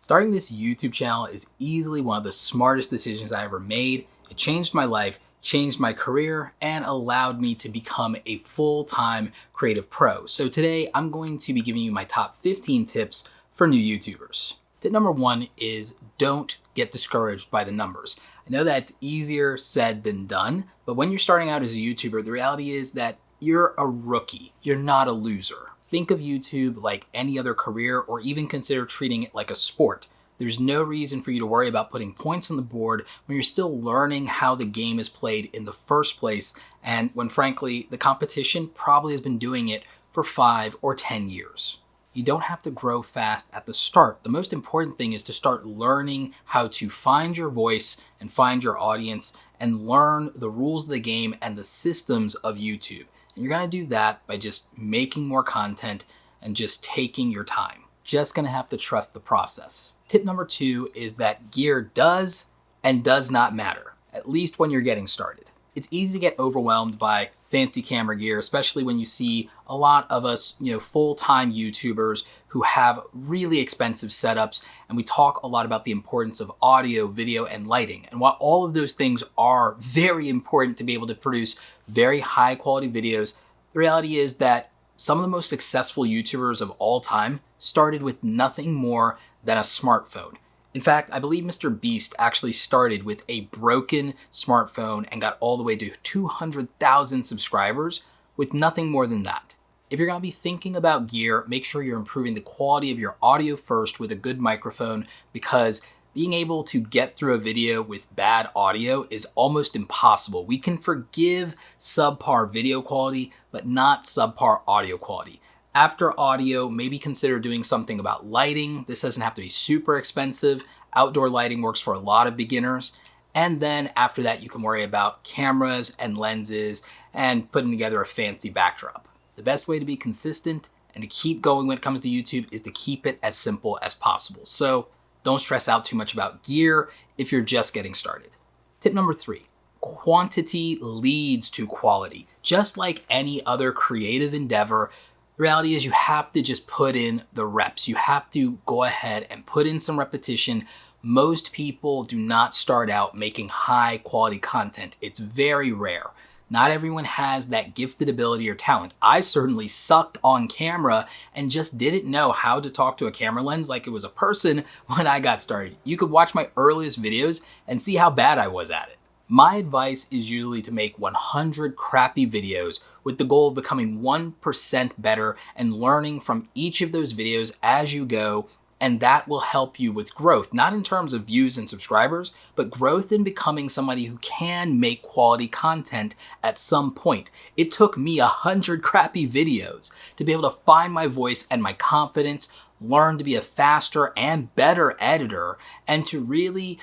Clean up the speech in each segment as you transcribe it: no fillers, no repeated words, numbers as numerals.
Starting this YouTube channel is easily one of the smartest decisions I ever made. It changed my life, changed my career, and allowed me to become a full-time creative pro. So today I'm going to be giving you my top 15 tips for new YouTubers. Tip number 1 is don't get discouraged by the numbers. I know that's easier said than done, but when you're starting out as a YouTuber, the reality is that you're a rookie. You're not a loser. Think of YouTube like any other career, or even consider treating it like a sport. There's no reason for you to worry about putting points on the board when you're still learning how the game is played in the first place, and when frankly, the competition probably has been doing it for 5 or 10 years. You don't have to grow fast at the start. The most important thing is to start learning how to find your voice and find your audience and learn the rules of the game and the systems of YouTube. And you're gonna do that by just making more content and just taking your time. Just gonna have to trust the process. Tip number 2 is that gear does and does not matter, at least when you're getting started. It's easy to get overwhelmed by fancy camera gear, especially when you see a lot of us, full-time YouTubers who have really expensive setups, and we talk a lot about the importance of audio, video, and lighting. And while all of those things are very important to be able to produce very high-quality videos, the reality is that some of the most successful YouTubers of all time started with nothing more than a smartphone. In fact, I believe Mr. Beast actually started with a broken smartphone and got all the way to 200,000 subscribers with nothing more than that. If you're going to be thinking about gear, make sure you're improving the quality of your audio first with a good microphone, because being able to get through a video with bad audio is almost impossible. We can forgive subpar video quality, but not subpar audio quality. After audio, maybe consider doing something about lighting. This doesn't have to be super expensive. Outdoor lighting works for a lot of beginners. And then after that, you can worry about cameras and lenses and putting together a fancy backdrop. The best way to be consistent and to keep going when it comes to YouTube is to keep it as simple as possible. So don't stress out too much about gear if you're just getting started. Tip number 3, quantity leads to quality. Just like any other creative endeavor, the reality is you have to just put in the reps. You have to go ahead and put in some repetition. Most people do not start out making high quality content. It's very rare. Not everyone has that gifted ability or talent. I certainly sucked on camera and just didn't know how to talk to a camera lens like it was a person when I got started. You could watch my earliest videos and see how bad I was at it. My advice is usually to make 100 crappy videos with the goal of becoming 1% better and learning from each of those videos as you go, and that will help you with growth, not in terms of views and subscribers, but growth in becoming somebody who can make quality content at some point. It took me 100 crappy videos to be able to find my voice and my confidence, learn to be a faster and better editor, and to really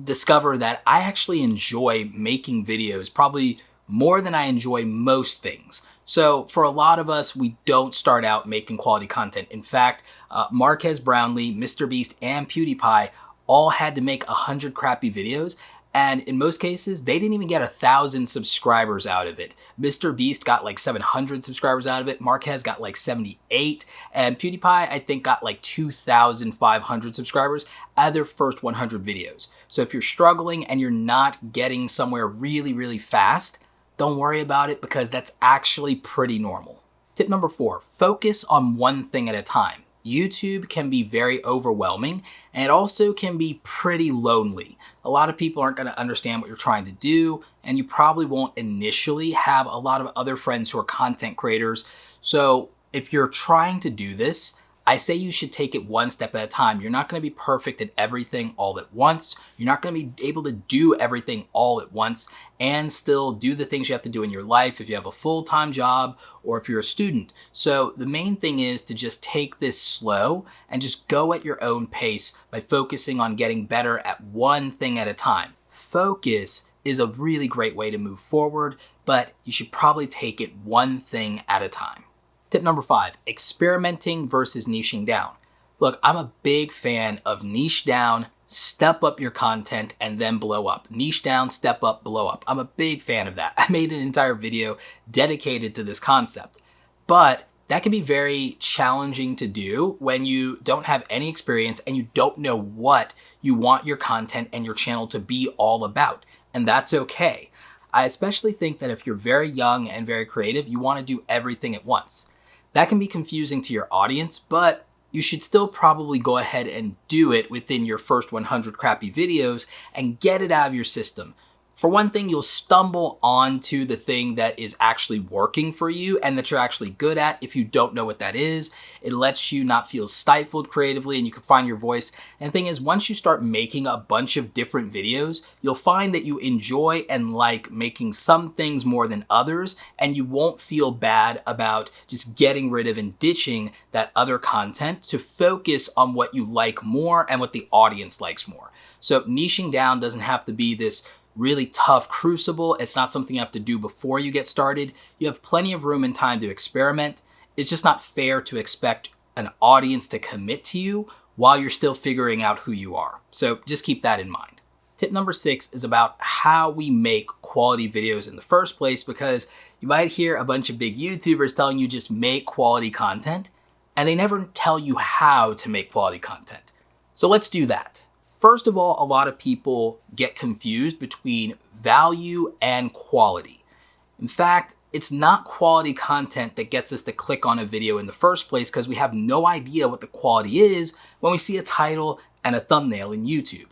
discover that I actually enjoy making videos probably more than I enjoy most things. So for a lot of us, we don't start out making quality content. In fact, Marquez Brownlee, Mr. Beast, and PewDiePie all had to make 100 crappy videos. And in most cases, they didn't even get 1,000 subscribers out of it. Mr. Beast got like 700 subscribers out of it. Marquez got like 78. And PewDiePie, I think, got like 2,500 subscribers out of their first 100 videos. So if you're struggling and you're not getting somewhere really, really fast, don't worry about it, because that's actually pretty normal. Tip number 4, focus on one thing at a time. YouTube can be very overwhelming, and it also can be pretty lonely. A lot of people aren't going to understand what you're trying to do, and you probably won't initially have a lot of other friends who are content creators. So if you're trying to do this, I say you should take it one step at a time. You're not going to be perfect at everything all at once. You're not going to be able to do everything all at once and still do the things you have to do in your life if you have a full-time job or if you're a student. So the main thing is to just take this slow and just go at your own pace by focusing on getting better at one thing at a time. Focus is a really great way to move forward, but you should probably take it one thing at a time. Tip number 5, experimenting versus niching down. Look, I'm a big fan of niche down, step up your content, and then blow up. Niche down, step up, blow up. I'm a big fan of that. I made an entire video dedicated to this concept. But That can be very challenging to do when you don't have any experience and you don't know what you want your content and your channel to be all about. And that's okay. I especially think that if you're very young and very creative, you want to do everything at once. That can be confusing to your audience, but you should still probably go ahead and do it within your first 100 crappy videos and get it out of your system. For one thing, you'll stumble onto the thing that is actually working for you and that you're actually good at if you don't know what that is. It lets you not feel stifled creatively and you can find your voice. And the thing is, once you start making a bunch of different videos, you'll find that you enjoy and like making some things more than others, and you won't feel bad about just getting rid of and ditching that other content to focus on what you like more and what the audience likes more. So niching down doesn't have to be this really tough crucible. It's not something you have to do before you get started. You have plenty of room and time to experiment. It's just not fair to expect an audience to commit to you while you're still figuring out who you are. So just keep that in mind. Tip number 6 is about how we make quality videos in the first place, because you might hear a bunch of big YouTubers telling you just make quality content, and they never tell you how to make quality content. So let's do that. First of all, a lot of people get confused between value and quality. In fact, it's not quality content that gets us to click on a video in the first place, because we have no idea what the quality is when we see a title and a thumbnail in YouTube.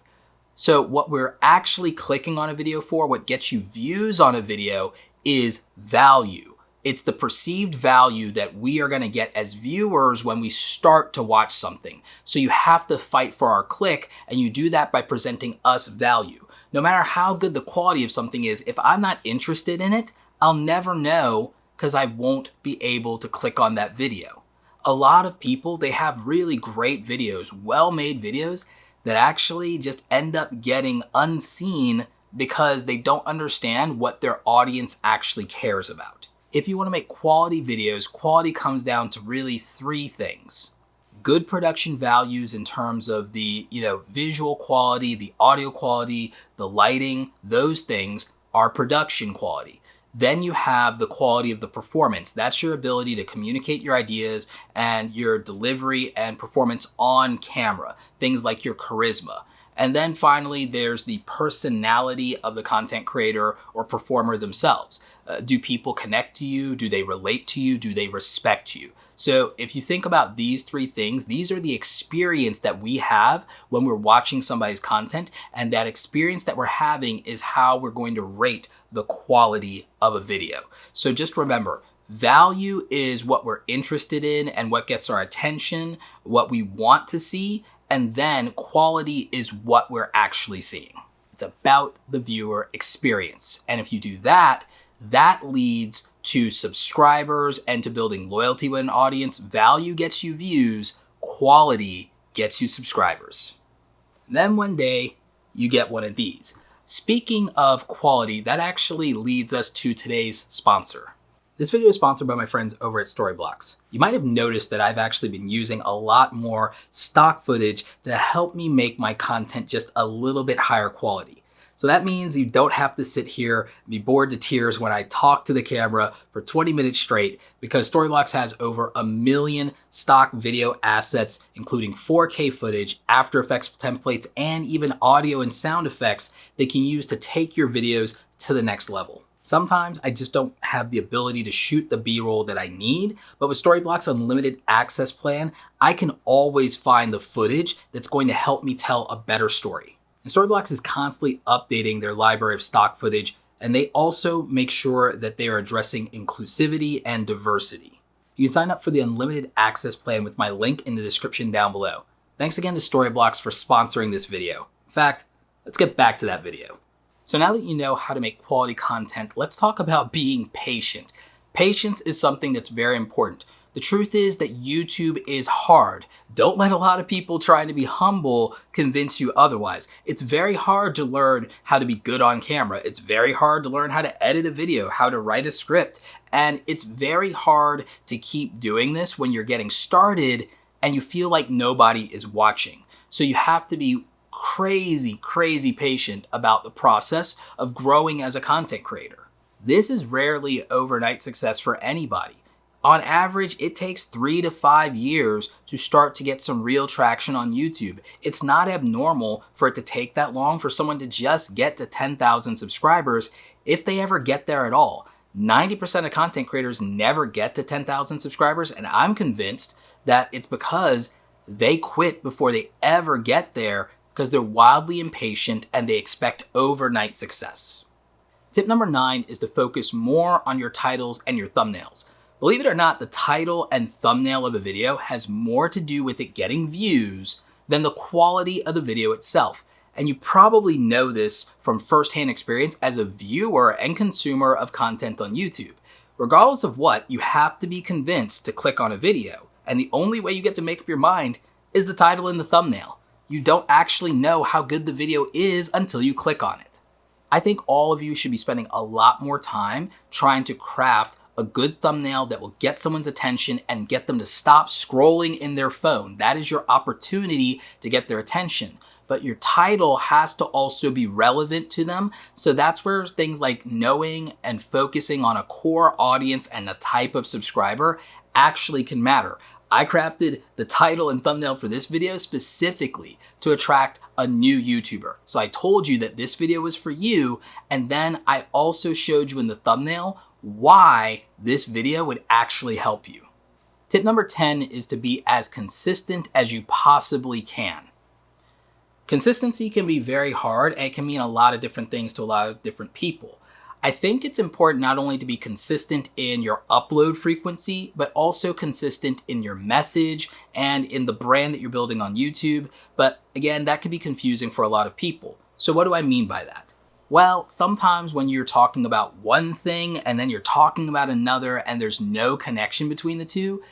So what we're actually clicking on a video for, what gets you views on a video, is value. It's the perceived value that we are going to get as viewers when we start to watch something. So you have to fight for our click, and you do that by presenting us value. No matter how good the quality of something is, if I'm not interested in it, I'll never know because I won't be able to click on that video. A lot of people, they have really great videos, well-made videos that actually just end up getting unseen because they don't understand what their audience actually cares about. If you want to make quality videos, quality comes down to really 3 things. Good production values in terms of the visual quality, the audio quality, the lighting, those things are production quality. Then you have the quality of the performance. That's your ability to communicate your ideas and your delivery and performance on camera, things like your charisma. And then finally, there's the personality of the content creator or performer themselves. Do people connect to you? Do they relate to you? Do they respect you? So if you think about these 3 things, these are the experience that we have when we're watching somebody's content. And that experience that we're having is how we're going to rate the quality of a video. So just remember, value is what we're interested in and what gets our attention, what we want to see. And then quality is what we're actually seeing. It's about the viewer experience. And if you do that, that leads to subscribers and to building loyalty with an audience. Value gets you views, quality gets you subscribers. Then one day you get one of these. Speaking of quality, that actually leads us to today's sponsor. This video is sponsored by my friends over at Storyblocks. You might have noticed that I've actually been using a lot more stock footage to help me make my content just a little bit higher quality. So that means you don't have to sit here and be bored to tears when I talk to the camera for 20 minutes straight, because Storyblocks has over 1 million stock video assets, including 4K footage, After Effects templates, and even audio and sound effects they can use to take your videos to the next level. Sometimes I just don't have the ability to shoot the B-roll that I need, but with Storyblocks Unlimited Access Plan, I can always find the footage that's going to help me tell a better story. And Storyblocks is constantly updating their library of stock footage, and they also make sure that they are addressing inclusivity and diversity. You can sign up for the Unlimited Access Plan with my link in the description down below. Thanks again to Storyblocks for sponsoring this video. In fact, let's get back to that video. So now that you know how to make quality content, let's talk about being patient. Patience is something that's very important. The truth is that YouTube is hard. Don't let a lot of people trying to be humble convince you otherwise. It's very hard to learn how to be good on camera. It's very hard to learn how to edit a video, how to write a script. And it's very hard to keep doing this when you're getting started and you feel like nobody is watching. So you have to be crazy patient about the process of growing as a content creator. This is rarely overnight success for anybody. On average, it takes 3 to 5 years to start to get some real traction on YouTube. It's not abnormal for it to take that long for someone to just get to 10,000 subscribers if they ever get there at all. 90% of content creators never get to 10,000 subscribers, and I'm convinced that it's because they quit before they ever get there because they're wildly impatient and they expect overnight success. Tip number 9 is to focus more on your titles and your thumbnails. Believe it or not, the title and thumbnail of a video has more to do with it getting views than the quality of the video itself. And you probably know this from firsthand experience as a viewer and consumer of content on YouTube. Regardless of what, you have to be convinced to click on a video. And the only way you get to make up your mind is the title and the thumbnail. You don't actually know how good the video is until you click on it. I think all of you should be spending a lot more time trying to craft a good thumbnail that will get someone's attention and get them to stop scrolling in their phone. That is your opportunity to get their attention. But your title has to also be relevant to them. So that's where things like knowing and focusing on a core audience and a type of subscriber actually can matter. I crafted the title and thumbnail for this video specifically to attract a new YouTuber. So I told you that this video was for you, and then I also showed you in the thumbnail why this video would actually help you. Tip number 10 is to be as consistent as you possibly can. Consistency can be very hard and it can mean a lot of different things to a lot of different people. I think it's important not only to be consistent in your upload frequency, but also consistent in your message and in the brand that you're building on YouTube. But again, that can be confusing for a lot of people. So what do I mean by that? Well, sometimes when you're talking about one thing and then you're talking about another and there's no connection between the two,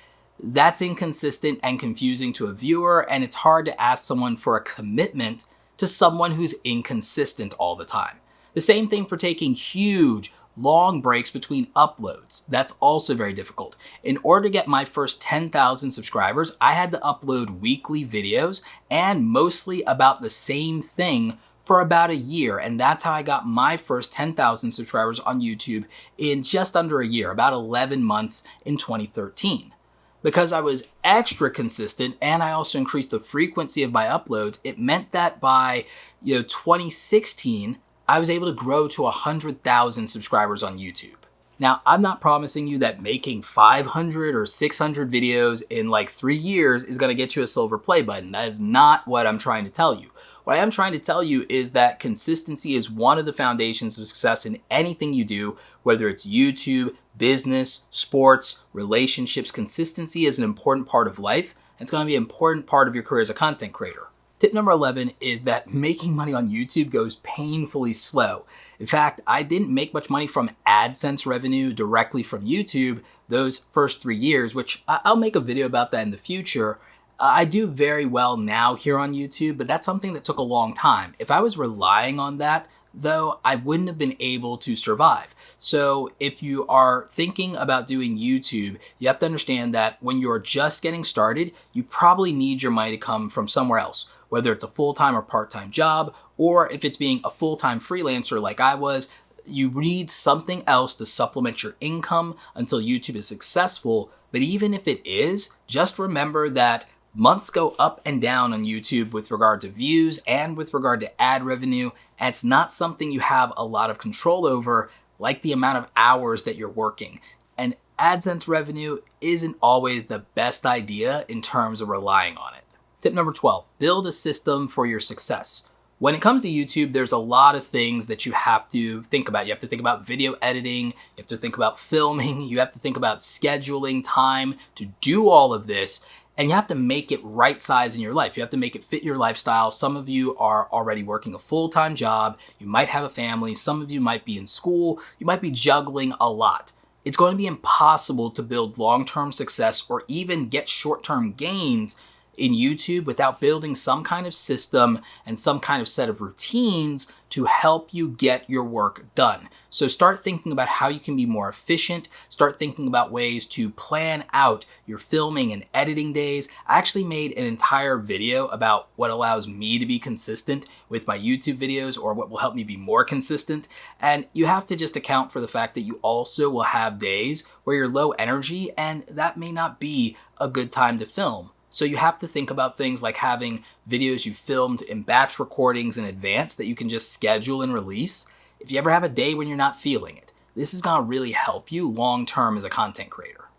that's inconsistent and confusing to a viewer, and it's hard to ask someone for a commitment to someone who's inconsistent all the time. The same thing for taking huge, long breaks between uploads. That's also very difficult. In order to get my first 10,000 subscribers, I had to upload weekly videos and mostly about the same thing for about a year, and that's how I got my first 10,000 subscribers on YouTube in just under a year, about 11 months in 2013. Because I was extra consistent and I also increased the frequency of my uploads, it meant that by 2016, I was able to grow to 100,000 subscribers on YouTube. Now, I'm not promising you that making 500 or 600 videos in like 3 years is going to get you a silver play button. That is not what I'm trying to tell you. What I am trying to tell you is that consistency is one of the foundations of success in anything you do, whether it's YouTube, business, sports, relationships. Consistency is an important part of life, and it's going to be an important part of your career as a content creator. Tip number 11 is that making money on YouTube goes painfully slow. In fact, I didn't make much money from AdSense revenue directly from YouTube those first 3 years, which I'll make a video about that in the future. I do very well now here on YouTube, but that's something that took a long time. If I was relying on that, though, I wouldn't have been able to survive. So if you are thinking about doing YouTube, you have to understand that when you're just getting started, you probably need your money to come from somewhere else, whether it's a full-time or part-time job, or if it's being a full-time freelancer like I was, you need something else to supplement your income until YouTube is successful. But even if it is, just remember that months go up and down on YouTube with regard to views and with regard to ad revenue, and it's not something you have a lot of control over, like the amount of hours that you're working. And AdSense revenue isn't always the best idea in terms of relying on it. Tip number 12, build a system for your success. When it comes to YouTube, there's a lot of things that you have to think about. You have to think about video editing, you have to think about filming, you have to think about scheduling time to do all of this, and you have to make it right size in your life. You have to make it fit your lifestyle. Some of you are already working a full-time job, you might have a family, some of you might be in school, you might be juggling a lot. It's going to be impossible to build long-term success or even get short-term gains in YouTube without building some kind of system and some kind of set of routines to help you get your work done. So start thinking about how you can be more efficient. Start thinking about ways to plan out your filming and editing days. I actually made an entire video about what allows me to be consistent with my YouTube videos, or what will help me be more consistent. And you have to just account for the fact that you also will have days where you're low energy, and that may not be a good time to film. So you have to think about things like having videos you filmed in batch recordings in advance that you can just schedule and release. If you ever have a day when you're not feeling it, this is gonna really help you long term as a content creator.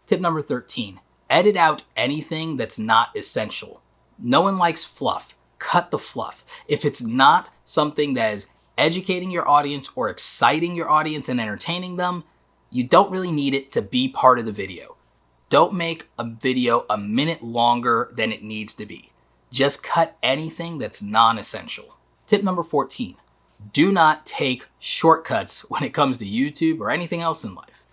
Tip number 13, edit out anything that's not essential. No one likes fluff. Cut the fluff. If it's not something that is educating your audience or exciting your audience and entertaining them, you don't really need it to be part of the video. Don't make a video a minute longer than it needs to be. Just cut anything that's non-essential. Tip number 14, do not take shortcuts when it comes to YouTube or anything else in life.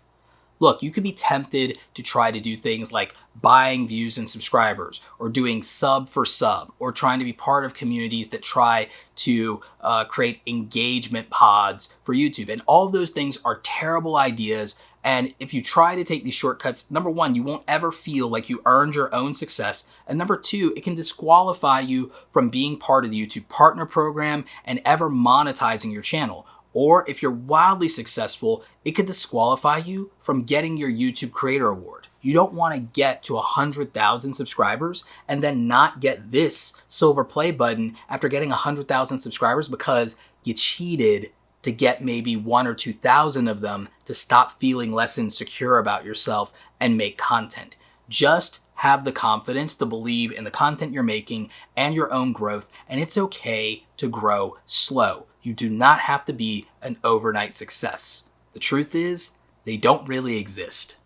Look, you could be tempted to try to do things like buying views and subscribers, or doing sub for sub, or trying to be part of communities that try to create engagement pods for YouTube. And all of those things are terrible ideas. And if you try to take these shortcuts, number one, you won't ever feel like you earned your own success. And number two, it can disqualify you from being part of the YouTube Partner Program and ever monetizing your channel. Or if you're wildly successful, it could disqualify you from getting your YouTube Creator Award. You don't want to get to 100,000 subscribers and then not get this silver play button after getting 100,000 subscribers because you cheated to get maybe 1,000 or 2,000 of them to stop feeling less insecure about yourself and make content. Just have the confidence to believe in the content you're making and your own growth, and it's okay to grow slow. You do not have to be an overnight success. The truth is, they don't really exist.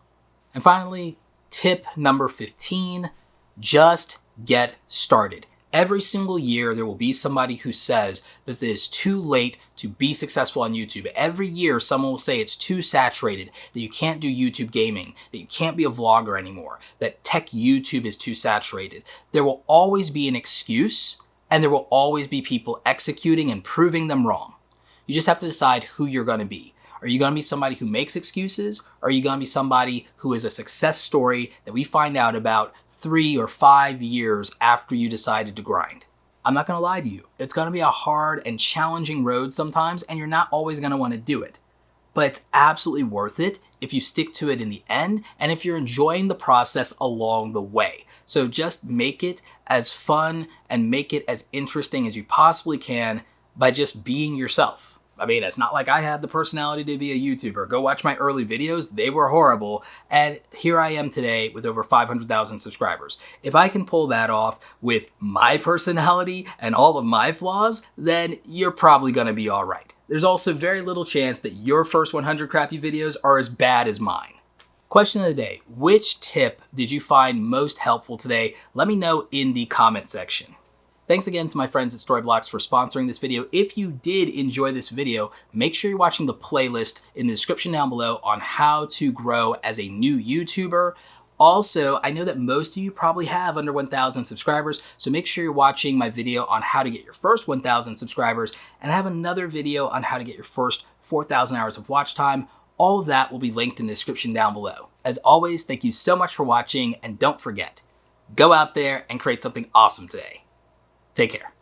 And finally, tip number 15, just get started. Every single year, there will be somebody who says that it is too late to be successful on YouTube. Every year, someone will say it's too saturated, that you can't do YouTube gaming, that you can't be a vlogger anymore, that tech YouTube is too saturated. There will always be an excuse, and there will always be people executing and proving them wrong. You just have to decide who you're going to be. Are you going to be somebody who makes excuses? Or are you going to be somebody who is a success story that we find out about 3 or 5 years after you decided to grind? I'm not going to lie to you. It's going to be a hard and challenging road sometimes, and you're not always going to want to do it. But it's absolutely worth it if you stick to it in the end and if you're enjoying the process along the way. So just make it as fun and make it as interesting as you possibly can by just being yourself. I mean, it's not like I had the personality to be a YouTuber. Go watch my early videos. They were horrible. And here I am today with over 500,000 subscribers. If I can pull that off with my personality and all of my flaws, then you're probably going to be all right. There's also very little chance that your first 100 crappy videos are as bad as mine. Question of the day, which tip did you find most helpful today? Let me know in the comment section. Thanks again to my friends at Storyblocks for sponsoring this video. If you did enjoy this video, make sure you're watching the playlist in the description down below on how to grow as a new YouTuber. Also, I know that most of you probably have under 1,000 subscribers, so make sure you're watching my video on how to get your first 1,000 subscribers, and I have another video on how to get your first 4,000 hours of watch time. All of that will be linked in the description down below. As always, thank you so much for watching, and don't forget, go out there and create something awesome today. Take care.